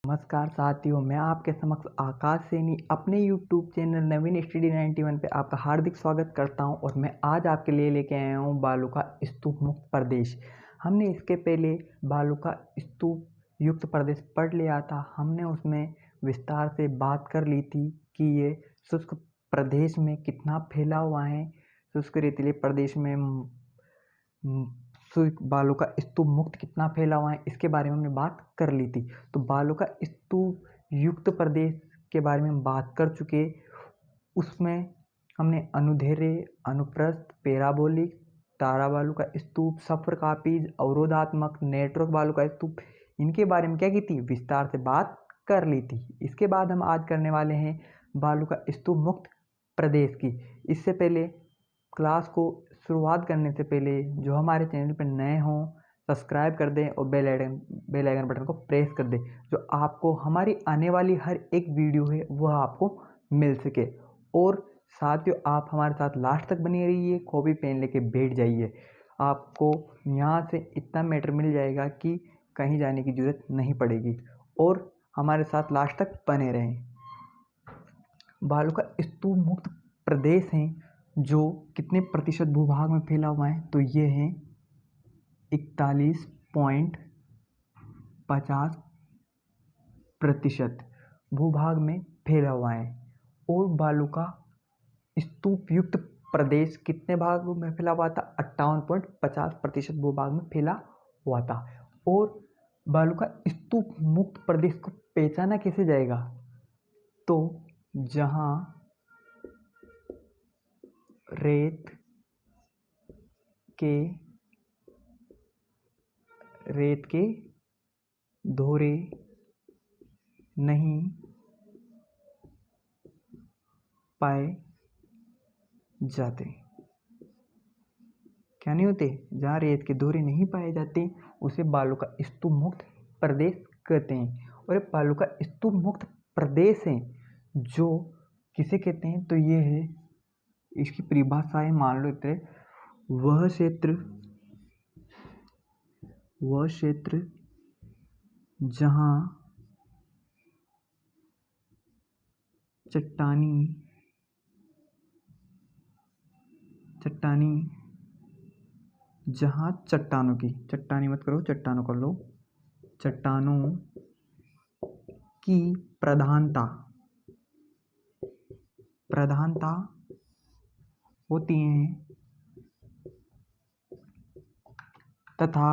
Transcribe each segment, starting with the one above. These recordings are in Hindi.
नमस्कार साथियों, मैं आपके समक्ष आकाश सैनी अपने YouTube चैनल नवीन स्टडी 91 पे आपका हार्दिक स्वागत करता हूं। और मैं आज आपके लिए लेके आया हूं बालू का स्तूप मुक्त प्रदेश। हमने इसके पहले बालू का स्तूप युक्त प्रदेश पढ़ लिया था। हमने उसमें विस्तार से बात कर ली थी कि ये शुष्क प्रदेश में कितना फैला हुआ है। शुष्क रेतीले प्रदेश में बालू का स्तूप मुक्त कितना फैला हुआ है, इसके बारे में हमने बात कर ली थी। तो बालू का स्तूप युक्त प्रदेश के बारे में हम बात कर चुके। उसमें हमने अनुदैर्ध्य, अनुप्रस्थ, पैराबोलिक, तारा बालू का स्तूप, सफर कापीज, अवरोधात्मक, नेटवर्क बालू का स्तूप, इनके बारे में क्या की थी, विस्तार से बात कर ली थी। इसके बाद हम आज करने वाले हैं बालू का स्तूप मुक्त प्रदेश की। इससे पहले क्लास को शुरुआत करने से पहले जो हमारे चैनल पर नए हों सब्सक्राइब कर दें और बेल आइकन बटन को प्रेस कर दें, जो आपको हमारी आने वाली हर एक वीडियो है वह आपको मिल सके। और साथियों, आप हमारे साथ लास्ट तक बने रहिए, कॉपी पेन लेके बैठ जाइए। आपको यहाँ से इतना मैटर मिल जाएगा कि कहीं जाने की ज़रूरत नहीं पड़ेगी। और हमारे साथ लास्ट तक बने रहें। बालू का स्तूप मुक्त प्रदेश हैं जो कितने प्रतिशत भूभाग में फैला हुआ है, तो ये है 41.50% भूभाग में फैला हुआ है। और बालू का स्तूप युक्त प्रदेश कितने भाग में फैला हुआ था, 58.50% भूभाग में फैला हुआ था। और बालू का स्तूप मुक्त प्रदेश को पहचाना कैसे जाएगा, तो जहाँ रेत के धोरे नहीं पाए जाते। क्या नहीं होते, जहाँ रेत के धोरे नहीं पाए जाते उसे बालू का स्तूप मुक्त प्रदेश कहते हैं। और ये बालू का स्तूप मुक्त प्रदेश है जो किसे कहते हैं, तो ये है, इसकी परिभाषा है, मान लो इतने, वह क्षेत्र जहाँ चट्टानों की, चट्टानी मत करो, चट्टानों कर लो, चट्टानों की प्रधानता होती है तथा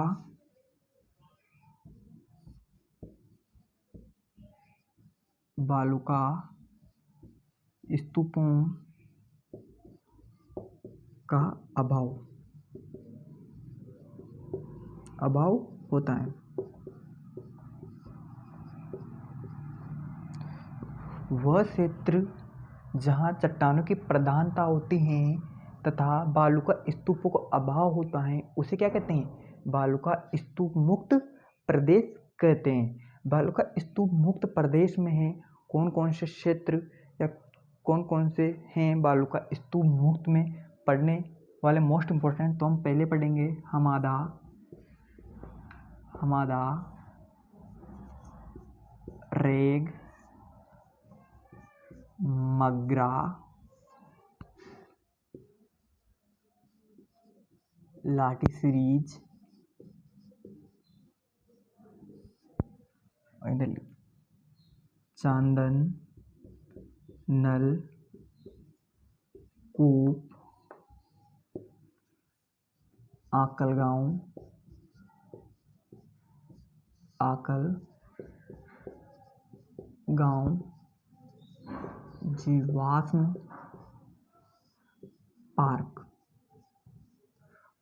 बालू का स्तूपों का अभाव होता है। वह क्षेत्र जहाँ चट्टानों की प्रधानता होती है तथा बालू का स्तूपों का अभाव होता है उसे क्या कहते हैं, बालू का स्तूप मुक्त प्रदेश कहते हैं। बालू का स्तूप मुक्त प्रदेश में है कौन कौन से क्षेत्र या कौन कौन से हैं बालू का स्तूप मुक्त में पढ़ने वाले मोस्ट इम्पोर्टेंट। तो हम पहले पढ़ेंगे हमादा, रेग, मगरा, लाटीसीरीज, चांदन, नल, कूप, आकलगांव, जीवाश्म पार्क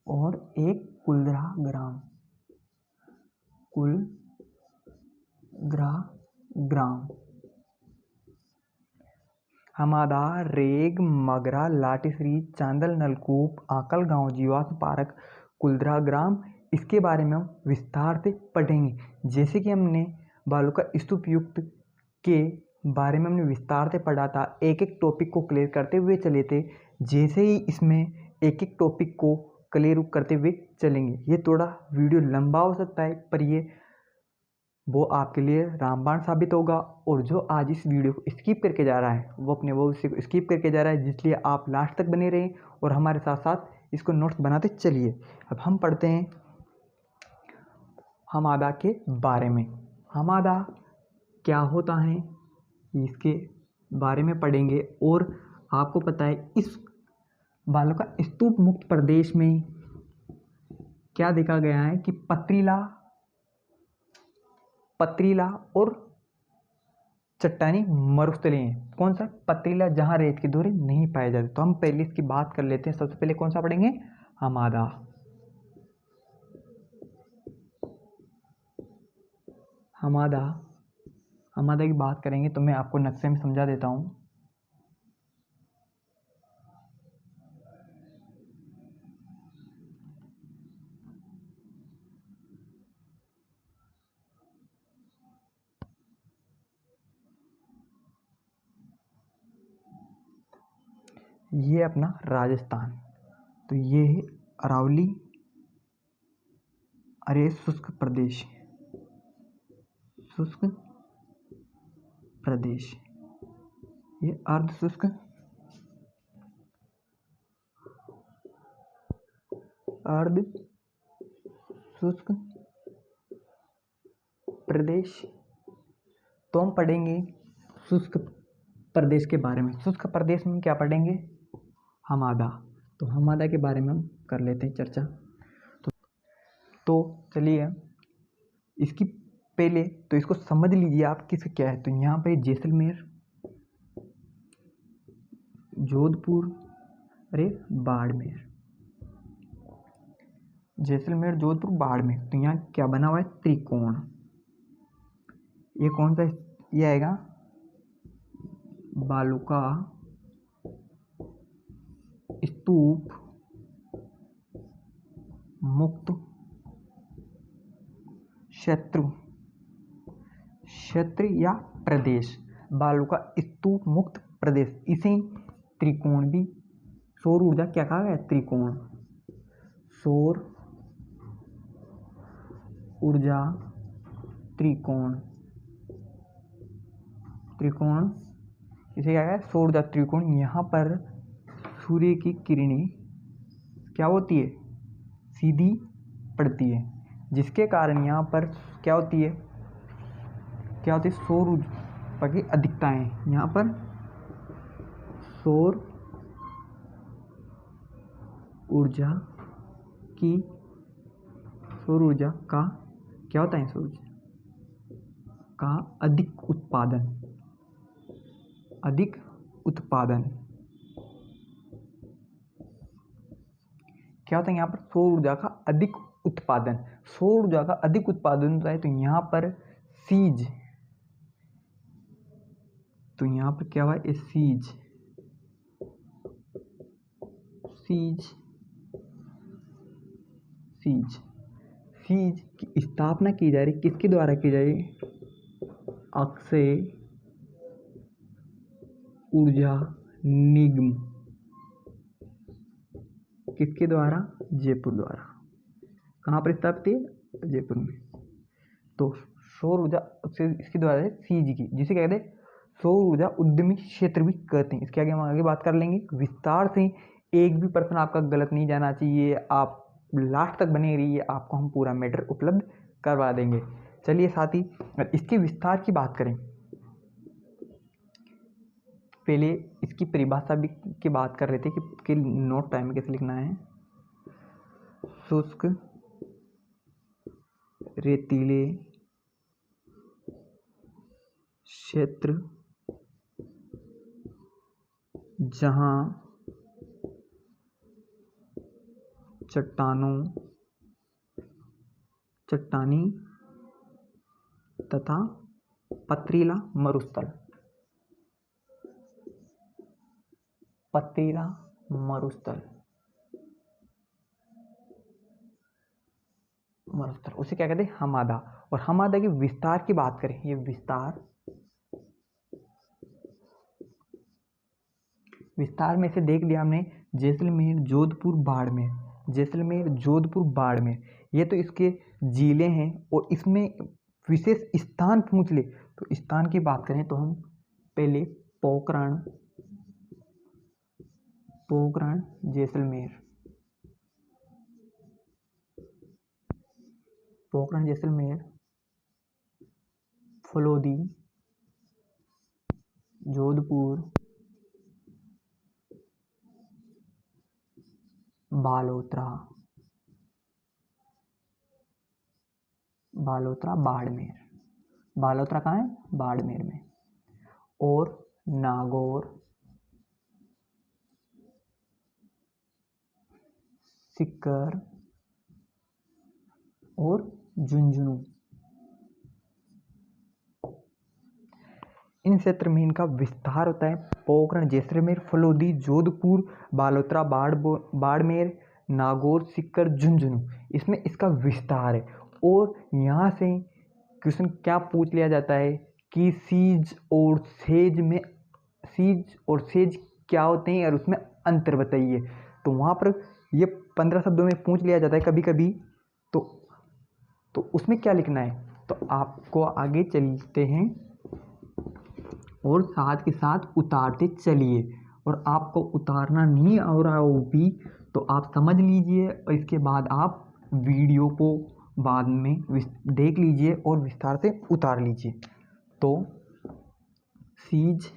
और एक कुलधरा ग्राम। हमादा, रेग, मगरा, लाटीसीरीज, चांदल, नलकूप, आकलगांव, जीवाश्म पार्क, कुलधरा ग्राम, इसके बारे में हम विस्तार से पढ़ेंगे। जैसे कि हमने बालू का स्तूप युक्त के बारे में हमने विस्तार से पढ़ा था, एक एक टॉपिक को क्लियर करते हुए चले थे। जैसे ही इसमें एक एक टॉपिक को क्लियर करते हुए चलेंगे। ये थोड़ा वीडियो लंबा हो सकता है, पर ये वो आपके लिए रामबाण साबित होगा। और जो आज इस वीडियो को स्किप करके जा रहा है वो अपने भविष्य को स्किप करके जा रहा है, जिसलिए आप लास्ट तक बने रहें और हमारे साथ साथ इसको नोट्स बनाते चलिए। अब हम पढ़ते हैं हमादा के बारे में। हमादा क्या होता है इसके बारे में पढ़ेंगे। और आपको पता है इस बालों का स्तूप मुक्त प्रदेश में क्या देखा गया है कि पथरीला और चट्टानी मरुस्थलीय हैं। कौन सा? पथरीला, जहां रेत के दौरे नहीं पाए जाते। तो हम पहले इसकी बात कर लेते हैं। सबसे पहले कौन सा पढ़ेंगे? हमादा। हमादा की बात करेंगे तो मैं आपको नक्शे में समझा देता हूं। ये अपना राजस्थान, तो ये है अरावली, अरे शुष्क प्रदेश, ये अर्ध शुष्क प्रदेश। तो हम पढ़ेंगे शुष्क प्रदेश के बारे में। शुष्क प्रदेश में क्या पढ़ेंगे? हमादा। तो हमादा के बारे में हम कर लेते हैं चर्चा। तो चलिए इसकी पहले तो इसको समझ लीजिए आप किस क्या है। तो यहाँ पे जैसलमेर, जोधपुर, अरे बाड़मेर, जैसलमेर, जोधपुर, बाड़मेर। तो यहाँ क्या बना हुआ है? त्रिकोण। ये कौन सा? ये आएगा बालू का स्तूप मुक्त क्षेत्र या प्रदेश। बालू का स्तूप मुक्त प्रदेश, इसे त्रिकोण भी, सौर ऊर्जा क्या कहा गया? त्रिकोण, सौर ऊर्जा त्रिकोण इसे क्या है? सौर ऊर्जा त्रिकोण। यहाँ पर सूर्य की किरणें क्या होती है? सीधी पड़ती है, जिसके कारण यहाँ पर क्या होती है? सौर ऊर्जा की अधिकताएं। यहाँ पर सौर ऊर्जा का क्या होता है? सौर ऊर्जा का अधिक उत्पादन क्या होता है? यहाँ पर सौर ऊर्जा का अधिक उत्पादन। सौर ऊर्जा का अधिक उत्पादन होता है तो यहाँ पर सीज, तो यहाँ पर क्या हुआ? सीज की स्थापना की जा रही। किसके द्वारा की जा रही? अक्षय ऊर्जा निगम। किसके द्वारा? जयपुर द्वारा। कहाँ पर स्थापित है? जयपुर में। तो सौर ऊर्जा इसके द्वारा है सीज की, जिसे कहते हैं सौर ऊर्जा उद्यमी क्षेत्र भी कहते हैं। इसके आगे हम आगे बात कर लेंगे विस्तार से। एक भी प्रश्न आपका गलत नहीं जाना चाहिए, आप लास्ट तक बने रहिए, आपको हम पूरा मैटर उपलब्ध करवा देंगे। चलिए साथी इसके विस्तार की बात करें। पहले इसकी परिभाषा भी की बात कर रहे थे कि नोट टाइम में कैसे लिखना है। शुष्क रेतीले क्षेत्र जहां चट्टानी तथा पथरीला मरुस्थल। उसे क्या कहते हैं? हमादा। और हमादा के विस्तार की बात करें, ये विस्तार में से देख लिया हमने जैसलमेर, जोधपुर, बाड़मेर। ये तो इसके जिले हैं और इसमें विशेष स्थान पूछ ले तो स्थान की बात करें तो हम पहले पोखरण जैसलमेर, पोखरण जैसलमेर, फलोदी, जोधपुर, बालोतरा बाड़मेर, बालोतरा कहाँ है? बाड़मेर में, और नागौर, सीकर और झुंझुनू। इन क्षेत्र में इनका विस्तार होता है। पोखरण जैसलमेर, फलोदी, जोधपुर, बालोतरा, बाड़मेर, नागौर, सीकर, झुंझुनू, इसमें इसका विस्तार है। और यहाँ से क्वेश्चन क्या पूछ लिया जाता है कि सीज और सेज क्या होते हैं और उसमें अंतर बताइए। तो वहाँ पर ये 15 शब्दों में पूछ लिया जाता है कभी कभी। तो उसमें क्या लिखना है, तो आपको आगे चलते हैं और साथ के साथ उतारते चलिए। और आपको उतारना नहीं आ रहा हो भी तो आप समझ लीजिए और इसके बाद आप वीडियो को बाद में देख लीजिए और विस्तार से उतार लीजिए। तो सीज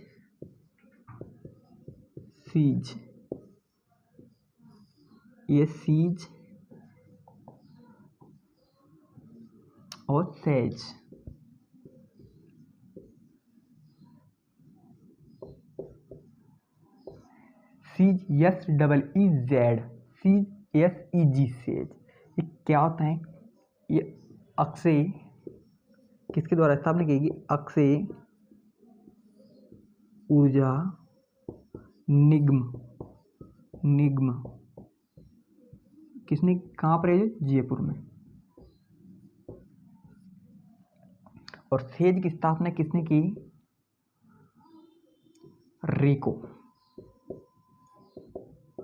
ये सीज और सेज, सीज SEEZ, सीज SEG, सेज। ये क्या होता है? ये अक्षय किसके द्वारा स्थापना की गई? अक्षय ऊर्जा निगम किसने, कहाँ पर है? जयपुर में। और सेज की स्थापना किसने की?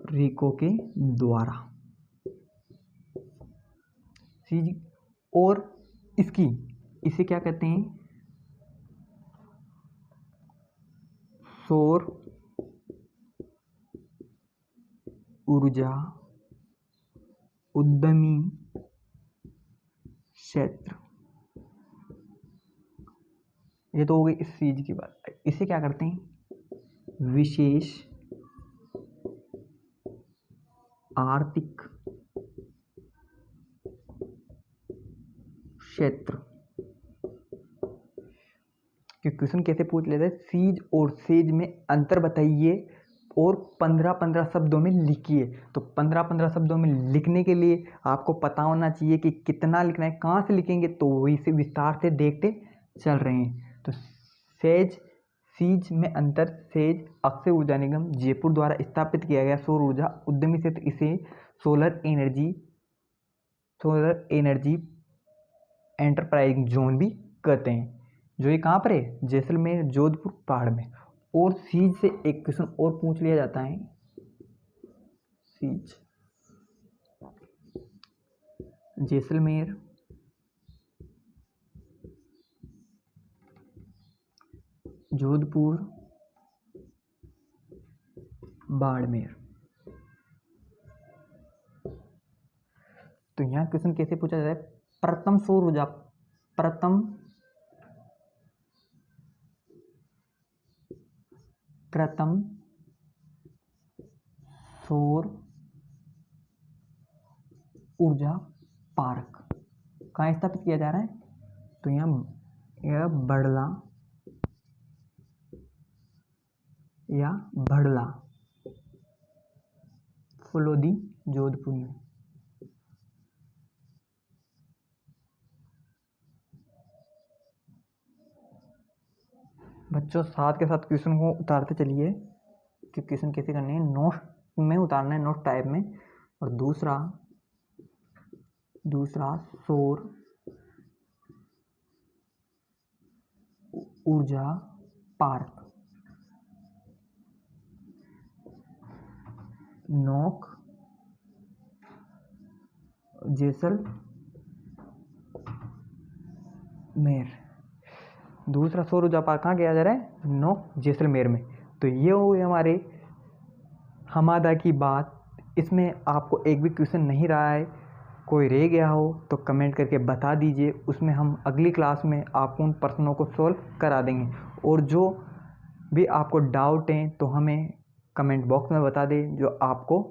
रिको के द्वारा। सीज और इसे क्या कहते हैं? सौर ऊर्जा उद्यमी क्षेत्र। ये तो हो गई इस चीज की बात। इसे क्या करते हैं? विशेष आर्थिक क्षेत्र। कि क्वेश्चन कैसे पूछ लेते हैं? सीज और सेज में अंतर बताइए और 15-15 शब्दों में लिखिए। तो 15-15 शब्दों में लिखने के लिए आपको पता होना चाहिए कि कितना लिखना है, कहाँ से लिखेंगे, तो वही से विस्तार से देखते चल रहे हैं। तो सीज में अंतर। सेज अक्षय ऊर्जा निगम जयपुर द्वारा स्थापित किया गया सौर ऊर्जा उद्यमी क्षेत्र। इसे सोलर एनर्जी एंटरप्राइजिंग जोन भी कहते हैं। जो ये कहाँ पर है? जैसलमेर, जोधपुर, पहाड़ में। और सीज से एक क्वेश्चन और पूछ लिया जाता है। सीज जैसलमेर, जोधपुर, बाड़मेर। तो यहाँ क्वेश्चन कैसे पूछा जाता है? प्रथम सौर ऊर्जा प्रथम सौर ऊर्जा पार्क कहाँ स्थापित किया जा रहा है? तो यहाँ बड़ला या भड़ला, फलोदी, जोधपुर में। बच्चों साथ के साथ क्वेश्चन को उतारते चलिए कि क्वेश्चन कैसे करने हैं। नोट में उतारना है, नोट टाइप में। और दूसरा सौर ऊर्जा पार्क, नोक, जैसलमेर। दूसरा सौर ऊर्जा पार्क कहाँ किया जा रहा है? नौ जैसलमेर में। तो ये हुई हमारे हमादा की बात। इसमें आपको एक भी क्वेश्चन नहीं रहा है, कोई रह गया हो तो कमेंट करके बता दीजिए, उसमें हम अगली क्लास में आपको उन प्रश्नों को सॉल्व करा देंगे। और जो भी आपको डाउट हैं तो हमें कमेंट बॉक्स में बता दें, जो आपको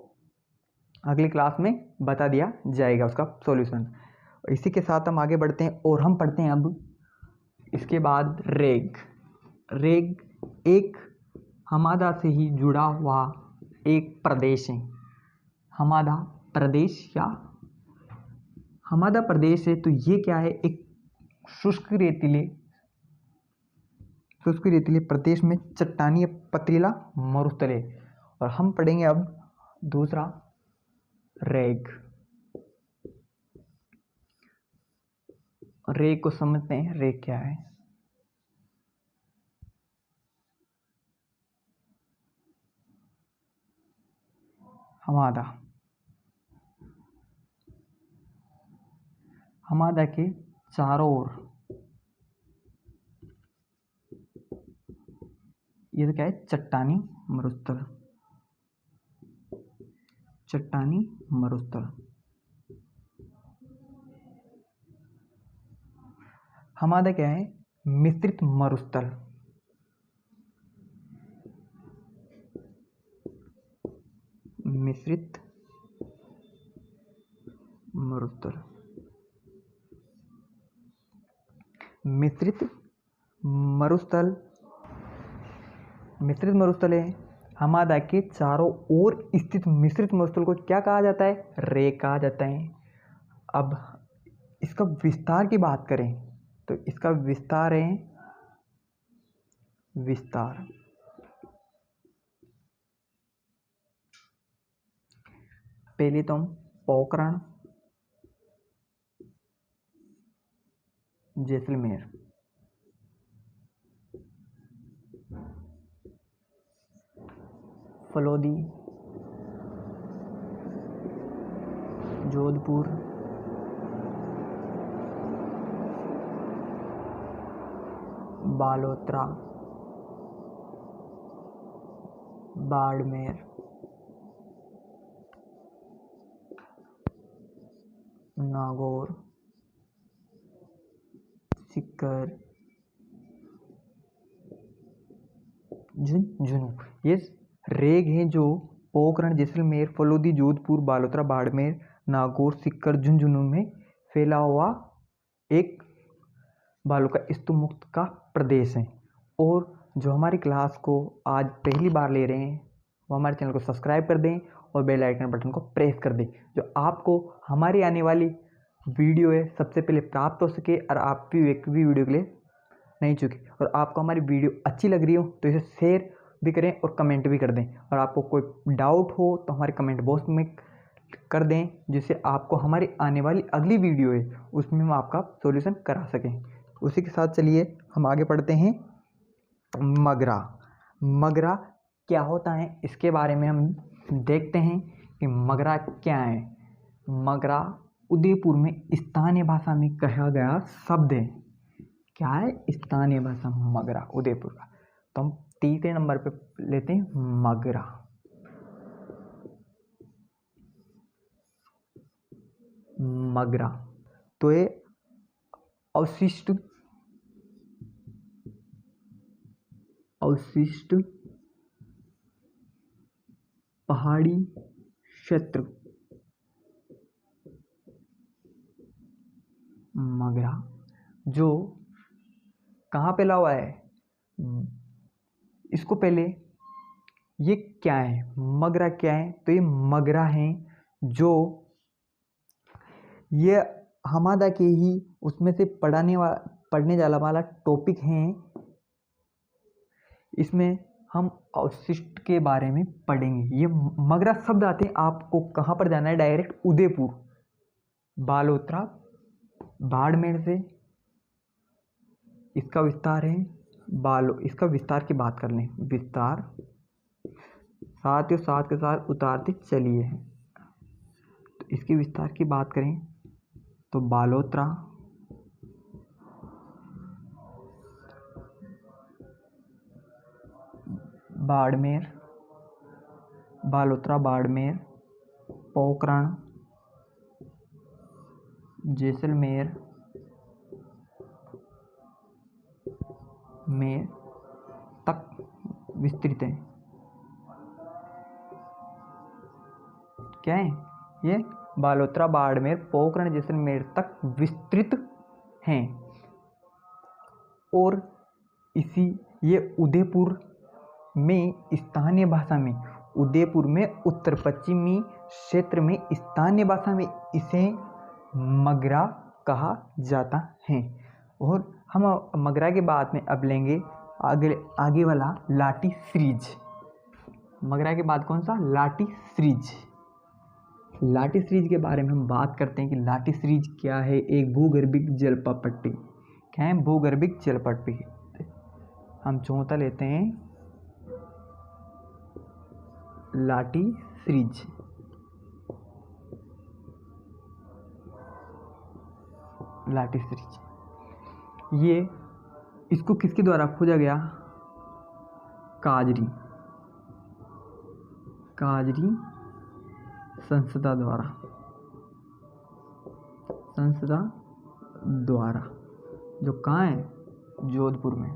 अगली क्लास में बता दिया जाएगा उसका सॉल्यूशन। इसी के साथ हम आगे बढ़ते हैं और हम पढ़ते हैं अब इसके बाद रेग। रेग एक हमादा से ही जुड़ा हुआ एक प्रदेश है। हमादा प्रदेश या हमादा प्रदेश है। तो ये क्या है? एक शुष्क रेतीले प्रदेश में चट्टानी पथरीला मरुस्थल है। और हम पढ़ेंगे अब दूसरा रेग। रेग को समझते हैं, रेग क्या है। हमादा के चारों ओर ये तो क्या है? चट्टानी मरुस्थल। हमादा क्या है? मिश्रित मरुस्थल। मिश्रित मरुस्थल है। हमादा के चारों ओर स्थित मिश्रित मरुस्थल को क्या कहा जाता है? रेग कहा जाता है। अब इसका विस्तार की बात करें तो इसका विस्तार है पहले तो हम पोखरण, जैसलमेर, फलोदी, जोधपुर, बालोतरा, बाड़मेर, नागौर, सीकर, झुंझुनू ये रेग हैं जो पोखरण, जैसलमेर, फलोदी, जोधपुर, बालोतरा, बाड़मेर, नागौर, सीकर, झुंझुनू में फैला हुआ एक बालू का स्तूप मुक्त का प्रदेश है। और जो हमारी क्लास को आज पहली बार ले रहे हैं वो हमारे चैनल को सब्सक्राइब कर दें और बेल आइकन बटन को प्रेस कर दें, जो आपको हमारी आने वाली वीडियो है सबसे पहले प्राप्त हो सके और आप भी एक भी वीडियो के लिए नहीं चुके। और आपको हमारी वीडियो अच्छी लग रही हो तो इसे शेयर भी करें और कमेंट भी कर दें। और आपको कोई डाउट हो तो हमारे कमेंट बॉक्स में कर दें, जिससे आपको हमारी आने वाली अगली वीडियो है उसमें हम आपका सॉल्यूशन करा सकें। उसी के साथ चलिए हम आगे पढ़ते हैं मगरा। मगरा क्या होता है इसके बारे में हम देखते हैं कि मगरा क्या है। मगरा उदयपुर में स्थानीय भाषा में कहा गया शब्द है। क्या है? स्थानीय भाषा मगरा उदयपुर का। तो हम तीसरे नंबर पे लेते हैं मगरा। मगरा तो ये अवशिष्ट पहाड़ी क्षेत्र मगरा जो कहाँ फैला हुआ है? इसको पहले ये क्या है? मगरा क्या है? तो ये मगरा है जो ये हमादा के ही उसमें से पढ़ने वाला टॉपिक है। इसमें हम अवशिष्ट के बारे में पढ़ेंगे। ये मगरा शब्द आते हैं, आपको कहाँ पर जाना है? डायरेक्ट उदयपुर, बालोतरा, बाड़मेर से इसका विस्तार है इसका विस्तार की बात कर लें। विस्तार साथ ही साथ के साथ उतारते चलिए। तो इसके विस्तार की बात करें तो बालोतरा, बाड़मेर, बालोतरा बाड़मेर, पोखरण, जैसलमेर में तक विस्तृत है। क्या है ये? बालोतरा बाड़मेर, पोखरण, जैसलमेर तक विस्तृत हैं। और इसी ये उदयपुर में स्थानीय भाषा में, उदयपुर में उत्तर पश्चिमी क्षेत्र में स्थानीय भाषा में इसे मगरा कहा जाता है। और हम मगरा के बाद में अब लेंगे आगे वाला लाठी सीरीज। मगरा के बाद कौन सा? लाठी सीरीज। लाठी सीरीज के बारे में हम बात करते हैं कि लाठी सीरीज क्या है। एक भूगर्भिक जल पट्टी। क्या है? भूगर्भिक जल पट्टी। हम चौथा लेते हैं लाठी सीरीज। लाठी सीरीज ये इसको किसके द्वारा खोजा गया? काजरी संस्था द्वारा जो कहाँ है? जोधपुर में।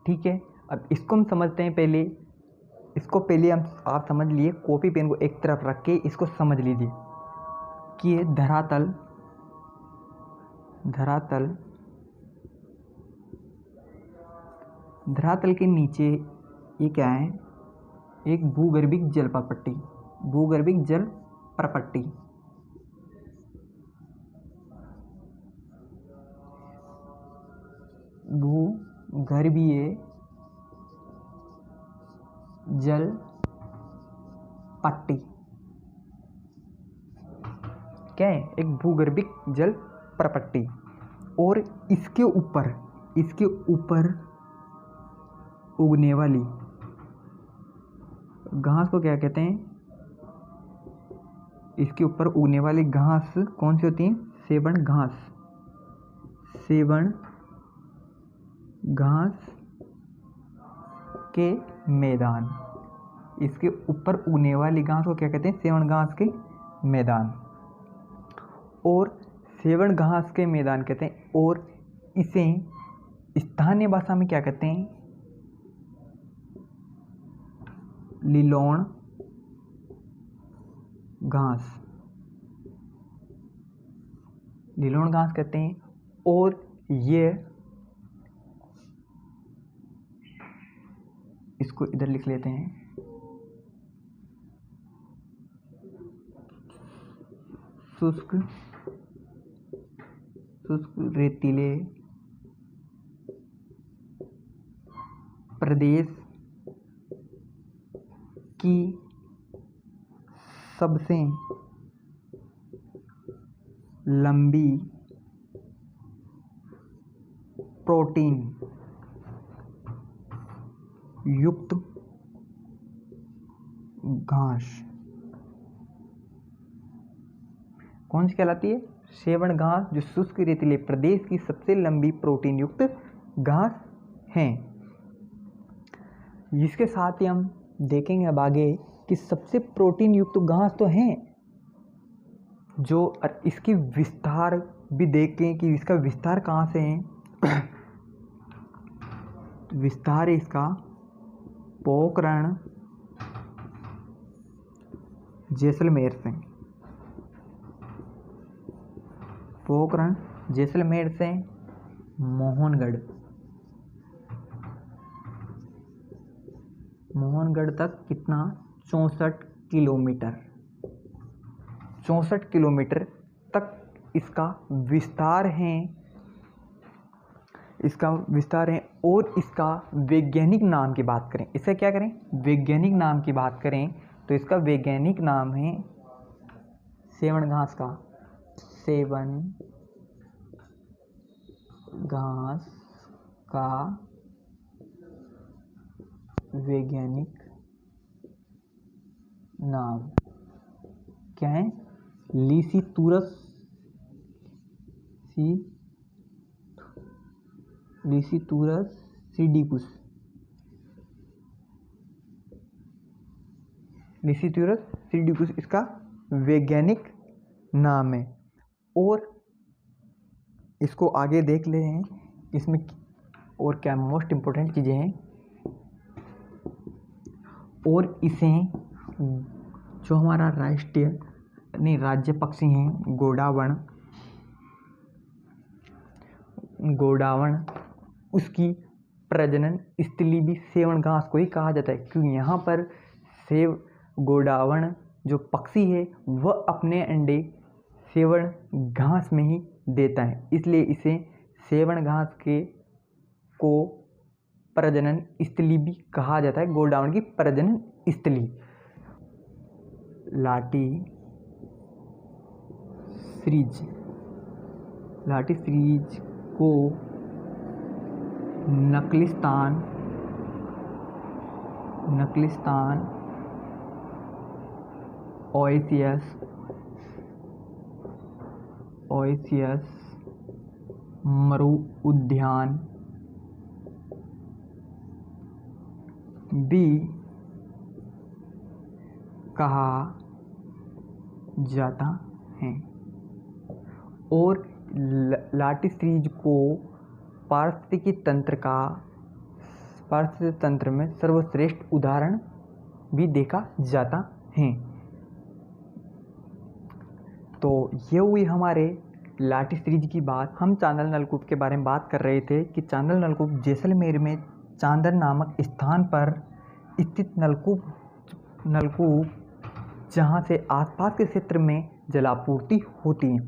ठीक है, अब इसको हम समझते हैं। पहले आप समझ लिए। कॉपी पेन को एक तरफ रख के इसको समझ लीजिए कि ये धरातल के नीचे ये क्या है? एक भूगर्भिक जल प्रपट्टी। भूगर्भीय जल पट्टी क्या है? एक भूगर्भिक जल प्रपट्टी। और इसके ऊपर उगने वाली घास को क्या कहते हैं? इसके ऊपर उगने वाली घास कौन सी होती है? सेवण घास के मैदान। इसके ऊपर उगने वाली घास को क्या कहते हैं? सेवण घास के मैदान। और सेवण घास के मैदान कहते हैं। और इसे स्थानीय भाषा में क्या कहते हैं? लिलोण घास कहते हैं। और ये इसको इधर लिख लेते हैं। शुष्क रेतीले प्रदेश की सबसे लंबी प्रोटीन युक्त घास कौन सी कहलाती है? सेवण घास, जो शुष्क रेतीले प्रदेश की सबसे लंबी प्रोटीन युक्त घास है। जिसके साथ ही हम देखेंगे अब आगे कि सबसे प्रोटीन युक्त घास तो है जो, इसकी विस्तार भी देखें कि इसका विस्तार कहाँ से है। विस्तार है इसका पोखरण जैसलमेर से मोहनगढ़ तक कितना? 64 किलोमीटर तक इसका विस्तार है। और इसका वैज्ञानिक नाम की बात करें, इसका क्या करें? वैज्ञानिक नाम की बात करें तो इसका वैज्ञानिक नाम है सेवण घास का। सेवण घास का वैज्ञानिक नाम क्या है? लिसिथुरस लिसिथूरस सिडिकुस। लिसिथूरस सिडिकुस इसका वैज्ञानिक नाम है। और इसको आगे देख ले हैं, इसमें और क्या मोस्ट इम्पोर्टेंट चीज़ें हैं। और इसे जो हमारा राज्य पक्षी हैं गोडावण, उसकी प्रजनन स्थली भी सेवण घास को ही कहा जाता है, क्योंकि यहाँ पर गोडावण जो पक्षी है वह अपने अंडे सेवण घास में ही देता है, इसलिए इसे सेवण घास को प्रजनन स्थली भी कहा जाता है, गोडावण की प्रजनन स्थली। लाटी सीरीज को नकलिस्तान ओएसियस मरु उद्यान भी कहा जाता है। और लाटी सीरीज को पारिस्थितिकी तंत्र में सर्वश्रेष्ठ उदाहरण भी देखा जाता है। तो ये हुई हमारे लाटी सीरीज की बात। हम चांदल नलकूप के बारे में बात कर रहे थे कि चांदल नलकूप जैसलमेर में चांदल नामक स्थान पर स्थित नलकूप जहाँ से आसपास के क्षेत्र में जलापूर्ति होती है,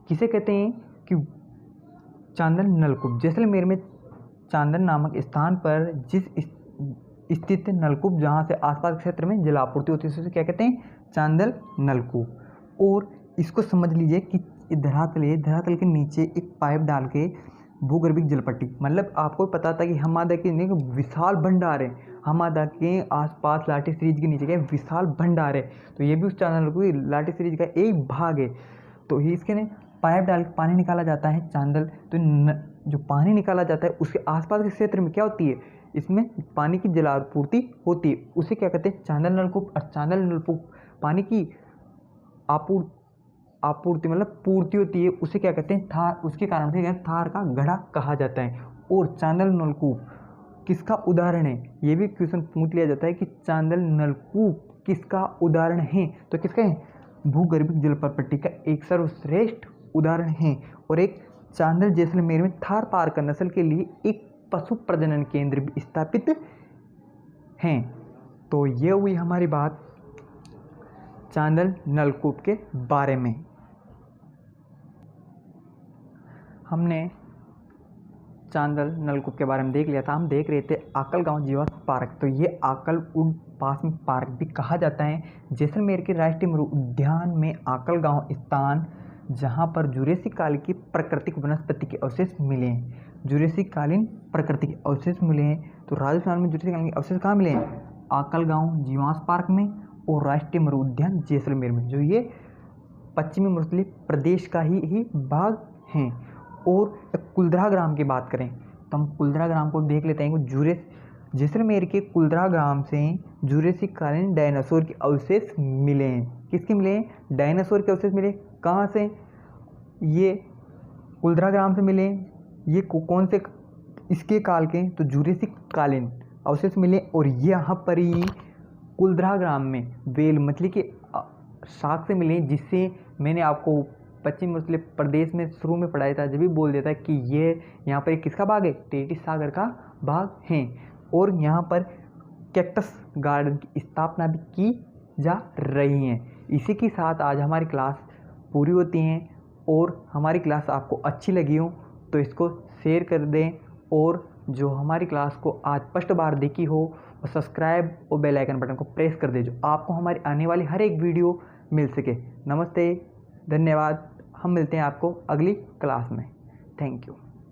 किसे कहते हैं कि चांदल नलकूप। जैसलमेर में चांदल नामक स्थान पर जिस स्थित नलकूप जहाँ से आसपास के क्षेत्र में जलापूर्ति होती है उसे क्या कहते हैं, चांदल नलकूप। और इसको समझ लीजिए कि धरातल के नीचे एक पाइप डाल के भूगर्भिक जलपट्टी, मतलब आपको पता था कि हमादा के विशाल भंडार है, हमादा के आसपास लाटी सीरीज के नीचे के विशाल भंडार है, तो ये भी उस चांदल नलकूप लाटी सीरीज का एक भाग है। तो इसके ने पाइप डाल के पानी निकाला जाता है चांदल, तो जो पानी निकाला जाता है उसके आसपास के क्षेत्र में क्या होती है, इसमें पानी की जलापूर्ति होती है, उसे क्या कहते हैं, चांदल नलकूप। और चांदल नलकूप पानी की आपूर्ति मतलब पूर्ति होती है, उसे क्या कहते हैं, थार। उसके कारण से थार का गढ़ा कहा जाता है। और चांदल नलकूप किसका उदाहरण है, ये भी क्वेश्चन पूछ लिया जाता है कि चांदल नलकूप किसका उदाहरण है, तो किसका है, भूगर्भिक जलपट्टी का एक सर्वश्रेष्ठ उदाहरण है। और एक चांदल जैसलमेर में थार पारकर नस्ल के लिए एक पशु प्रजनन केंद्र भी स्थापित हैं। तो ये हुई हमारी बात चांदल नलकूप के बारे में। हमने चांदल नलकूप के बारे में देख लिया था। हम देख रहे थे आकलगांव जीवाश्म पार्क, तो ये आकलउड पास में पार्क भी कहा जाता है। जैसलमेर के राष्ट्रीय मरु उद्यान में आकलगांव स्थान जहाँ पर जुरेसिक काल की प्राकृतिक वनस्पति के अवशेष मिले हैं, जुरेसिक कालीन प्राकृतिक अवशेष मिले हैं। तो राजस्थान में जुरेसिक कालीन के अवशेष कहाँ मिले हैं, आकलगांव जीवाश्म पार्क में और राष्ट्रीय मरु उद्यान जैसलमेर में, जो ये पश्चिमी मरुस्थलीय प्रदेश का ही भाग हैं। और कुलधरा ग्राम की बात करें तो हम कुलधरा ग्राम को देख लेते हैं। जैसलमेर के कुलधरा ग्राम से जुरेसिक कालीन डायनासोर के अवशेष मिले हैं। किसके मिले हैं, डायनासोर के अवशेष मिले। कहाँ से, ये कुलधरा ग्राम से मिले। ये कौन से, इसके काल के, तो जुरेसिक कालीन अवशेष मिले। और यहाँ पर ही कुलधरा ग्राम में वेल मछली के शाख से मिले, जिससे मैंने आपको पश्चिम मरुस्थलीय प्रदेश में शुरू में पढ़ाया था, जब भी बोल देता है कि ये यहाँ पर किसका भाग है, टेटिस सागर का भाग है। और यहाँ पर कैक्टस गार्डन की स्थापना भी की जा रही है। इसी के साथ आज हमारी क्लास पूरी होती है। और हमारी क्लास आपको अच्छी लगी हो तो इसको शेयर कर दें, और जो हमारी क्लास को आज फर्स्ट बार देखी हो और सब्सक्राइब और बेल आइकन बटन को प्रेस कर दे, जो आपको हमारी आने वाली हर एक वीडियो मिल सके। नमस्ते, धन्यवाद। हम मिलते हैं आपको अगली क्लास में। Thank you.